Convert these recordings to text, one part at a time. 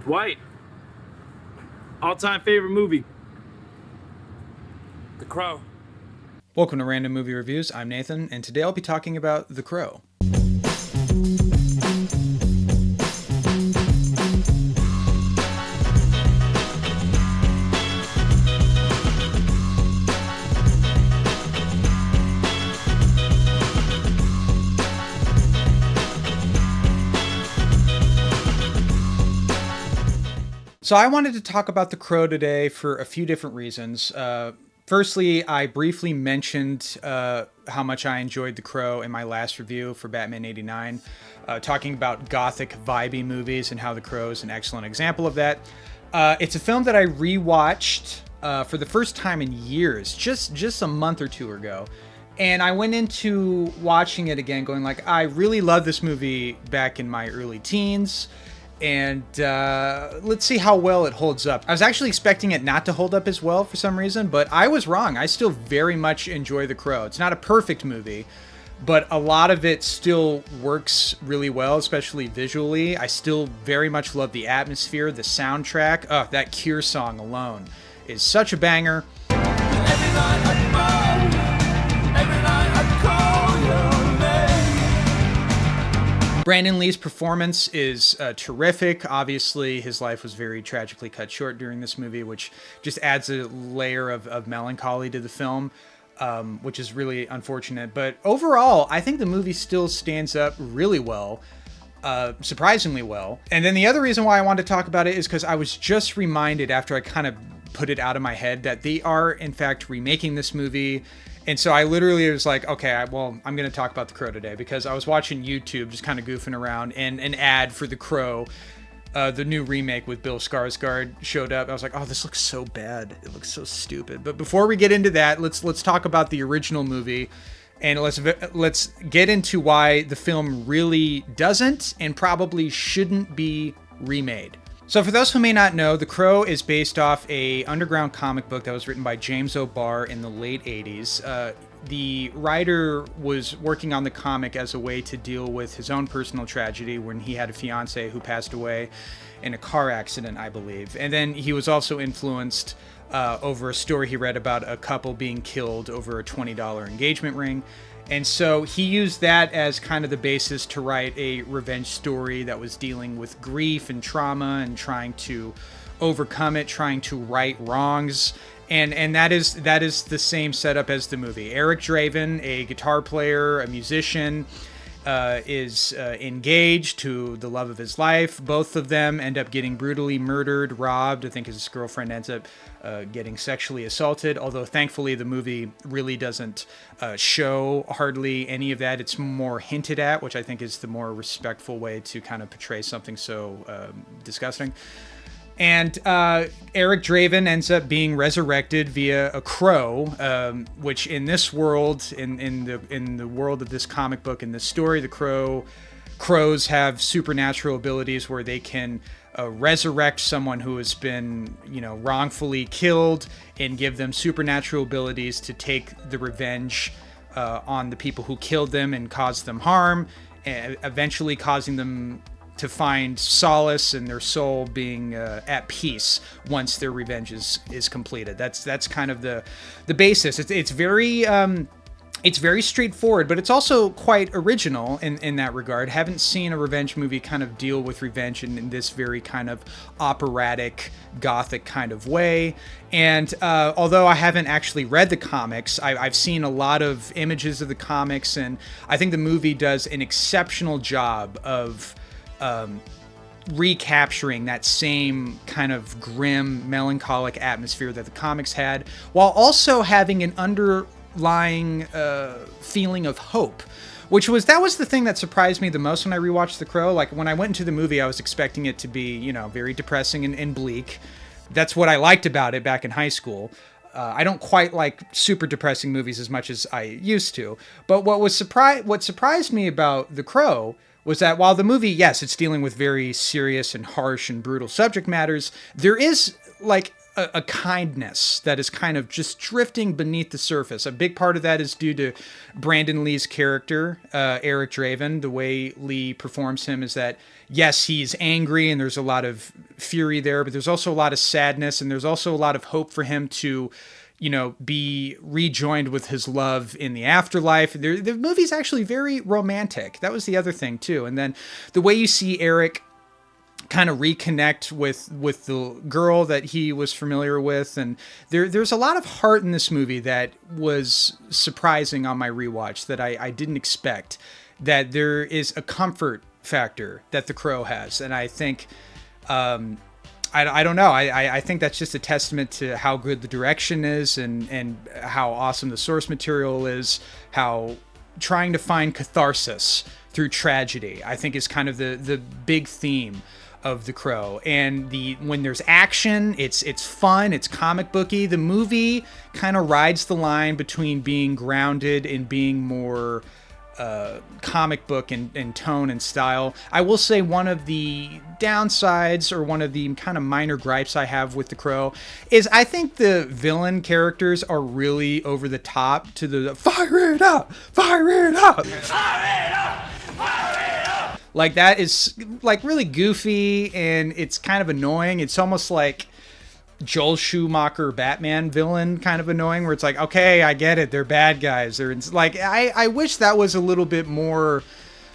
Dwight, all-time favorite movie. The Crow. Welcome to Random Movie Reviews. I'm Nathan, and today I'll be talking about The Crow. So I wanted to talk about The Crow today for a few different reasons. Firstly, I briefly mentioned how much I enjoyed The Crow in my last review for Batman '89, talking about gothic, vibey movies and how The Crow is an excellent example of that. It's a film that I rewatched for the first time in years, just a month or two ago. And I went into watching it again going like, I really loved this movie back in my early teens. And let's see how well it holds up. I was actually expecting it not to hold up as well for some reason, but I was wrong. I still very much enjoy The Crow. It's not a perfect movie, but a lot of it still works really well, especially visually. I still very much love the atmosphere, the soundtrack. Oh, that Cure song alone is such a banger. Every night I call, every night I call your name. Brandon Lee's performance is terrific. Obviously, his life was very tragically cut short during this movie, which just adds a layer of melancholy to the film, which is really unfortunate. But overall, I think the movie still stands up really well. Surprisingly well. And then the other reason why I wanted to talk about it is because I was just reminded after I kind of put it out of my head that they are, in fact, remaking this movie. And so I literally was like, okay, I'm going to talk about The Crow today because I was watching YouTube, just kind of goofing around, and an ad for The Crow, the new remake with Bill Skarsgård, showed up. I was like, oh, this looks so bad. It looks so stupid. But before we get into that, let's talk about the original movie, and let's get into why the film really doesn't and probably shouldn't be remade. So for those who may not know, The Crow is based off a underground comic book that was written by James O'Barr in the late 80s. The writer was working on the comic as a way to deal with his own personal tragedy when he had a fiance who passed away in a car accident, I believe. And then he was also influenced over a story he read about a couple being killed over a $20 engagement ring. And so he used that as kind of the basis to write a revenge story that was dealing with grief and trauma and trying to overcome it, trying to right wrongs. And that is the same setup as the movie. Eric Draven, a guitar player, a musician, is engaged to the love of his life. Both of them end up getting brutally murdered, robbed. I think his girlfriend ends up getting sexually assaulted, although thankfully the movie really doesn't show hardly any of that. It's more hinted at, which I think is the more respectful way to kind of portray something so disgusting. And Eric Draven ends up being resurrected via a crow, which in this world, in the world of this comic book, in this story, crows have supernatural abilities where they can resurrect someone who has been, wrongfully killed and give them supernatural abilities to take the revenge on the people who killed them and caused them harm, eventually causing them to find solace in their soul being at peace once their revenge is completed. That's kind of the basis. It's very straightforward, but it's also quite original in that regard. Haven't seen a revenge movie kind of deal with revenge in this very kind of operatic, gothic kind of way. And although I haven't actually read the comics, I've seen a lot of images of the comics, and I think the movie does an exceptional job of recapturing that same kind of grim, melancholic atmosphere that the comics had, while also having an underlying feeling of hope, that was the thing that surprised me the most when I rewatched The Crow. Like, when I went into the movie, I was expecting it to be, very depressing and bleak. That's what I liked about it back in high school. I don't quite like super depressing movies as much as I used to. But what surprised me about The Crow was that while the movie, yes, it's dealing with very serious and harsh and brutal subject matters, there is like a kindness that is kind of just drifting beneath the surface. A big part of that is due to Brandon Lee's character, Eric Draven. The way Lee performs him is that, yes, he's angry and there's a lot of fury there, but there's also a lot of sadness, and there's also a lot of hope for him to, be rejoined with his love in the afterlife. The movie's actually very romantic. That was the other thing too. And then the way you see Eric kind of reconnect with the girl that he was familiar with, and there's a lot of heart in this movie that was surprising on my rewatch that I didn't expect. That there is a comfort factor that The Crow has, and I think I don't know. I think that's just a testament to how good the direction is, and how awesome the source material is, how trying to find catharsis through tragedy, I think, is kind of the big theme of The Crow. And when there's action, it's fun, it's comic booky. The movie kind of rides the line between being grounded and being more comic book in tone and style. I will say one of the downsides, or one of the kind of minor gripes I have with The Crow, is I think the villain characters are really over the top to the fire it up, fire it up, fire it up, fire it up. Like, that is like really goofy, and it's kind of annoying. It's almost like Joel Schumacher Batman villain kind of annoying, where it's like, okay, I get it, they're bad guys. I wish that was a little bit more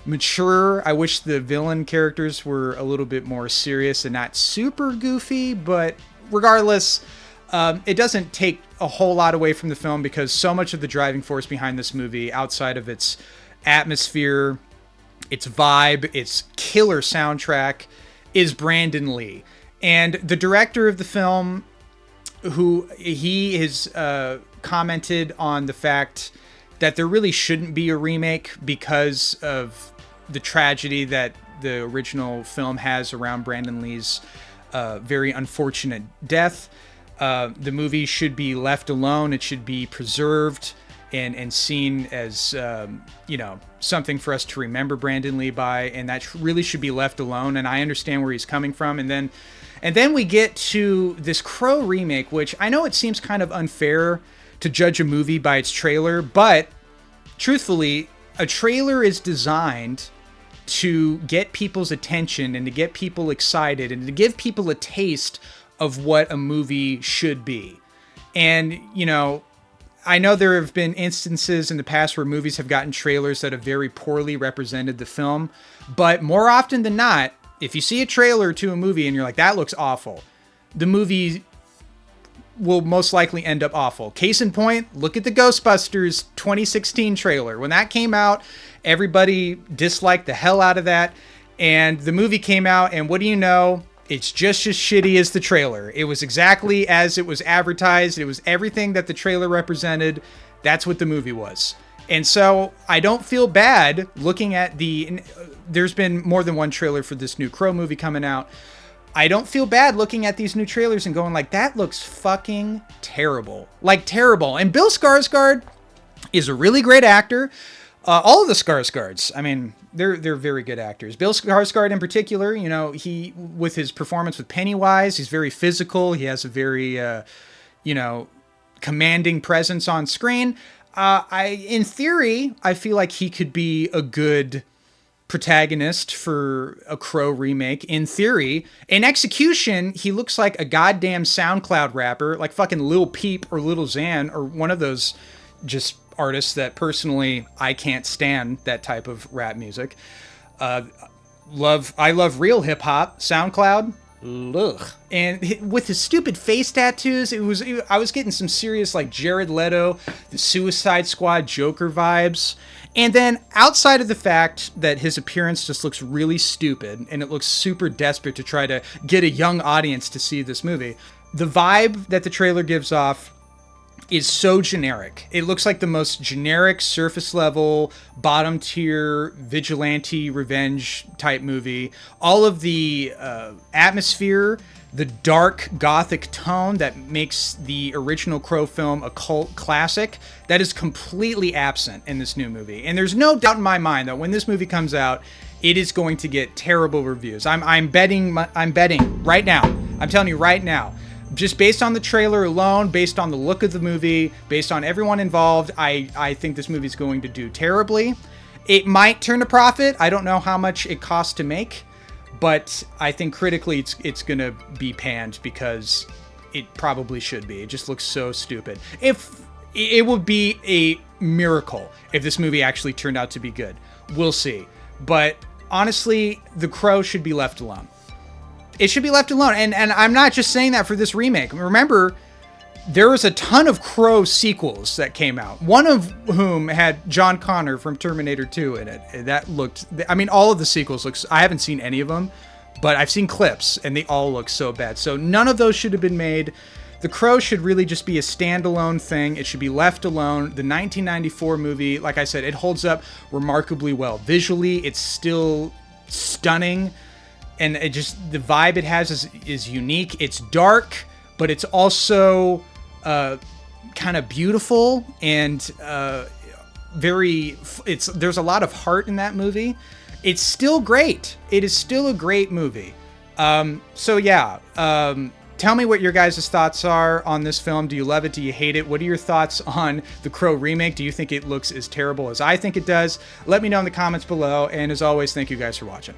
mature. I wish the villain characters were a little bit more serious and not super goofy, but regardless, it doesn't take a whole lot away from the film, because so much of the driving force behind this movie, outside of its atmosphere, its vibe, its killer soundtrack, is Brandon Lee. And the director of the film, who he has commented on the fact that there really shouldn't be a remake because of the tragedy that the original film has around Brandon Lee's very unfortunate death. The movie should be left alone. It should be preserved and seen as, something for us to remember Brandon Lee by, and that really should be left alone. And I understand where he's coming from. And then we get to this Crow remake, which I know it seems kind of unfair to judge a movie by its trailer, but truthfully, a trailer is designed to get people's attention and to get people excited and to give people a taste of what a movie should be. And, I know there have been instances in the past where movies have gotten trailers that have very poorly represented the film, but more often than not, if you see a trailer to a movie and you're like, that looks awful, the movie will most likely end up awful. Case in point, look at the Ghostbusters 2016 trailer. When that came out, everybody disliked the hell out of that, and the movie came out, and what do you know? It's just as shitty as the trailer. It was exactly as it was advertised. It was everything that the trailer represented. That's what the movie was. And so I don't feel bad looking at there's been more than one trailer for this new Crow movie coming out. I don't feel bad looking at these new trailers and going like, that looks fucking terrible. Like, terrible. And Bill Skarsgård is a really great actor. All of the Skarsgårds, I mean, they're very good actors. Bill Skarsgård in particular, he, with his performance with Pennywise, he's very physical. He has a very, commanding presence on screen. In theory, I feel like he could be a good protagonist for a Crow remake. In theory, in execution, he looks like a goddamn SoundCloud rapper, like fucking Lil Peep or Lil Xan, or one of those just artists that personally I can't stand that type of rap music. I love real hip hop. SoundCloud, ugh. And with his stupid face tattoos, I was getting some serious like Jared Leto, the Suicide Squad Joker vibes. And then outside of the fact that his appearance just looks really stupid and it looks super desperate to try to get a young audience to see this movie, the vibe that the trailer gives off is so generic. It looks like the most generic, surface level, bottom tier, vigilante revenge type movie. All of the atmosphere, the dark gothic tone that makes the original Crow film a cult classic, that is completely absent in this new movie. And there's no doubt in my mind that when this movie comes out, it is going to get terrible reviews. I'm betting right now. I'm telling you right now. Just based on the trailer alone, based on the look of the movie, based on everyone involved, I think this movie is going to do terribly. It might turn a profit. I don't know how much it costs to make, but I think critically it's gonna be panned because it probably should be. It just looks so stupid. If it would be a miracle if this movie actually turned out to be good. We'll see. But honestly, The Crow should be left alone. It should be left alone. And I'm not just saying that for this remake. Remember, there was a ton of Crow sequels that came out, one of whom had John Connor from Terminator 2 in it. That looked, I mean, all of the sequels look, I haven't seen any of them, but I've seen clips and they all look so bad. So none of those should have been made. The Crow should really just be a standalone thing. It should be left alone. The 1994 movie, like I said, it holds up remarkably well. Visually, it's still stunning. And it just, the vibe it has is unique. It's dark, but it's also kind of beautiful and there's a lot of heart in that movie. It's still great. It is still a great movie. So yeah, tell me what your guys' thoughts are on this film. Do you love it? Do you hate it? What are your thoughts on the Crow remake? Do you think it looks as terrible as I think it does? Let me know in the comments below. And as always, thank you guys for watching.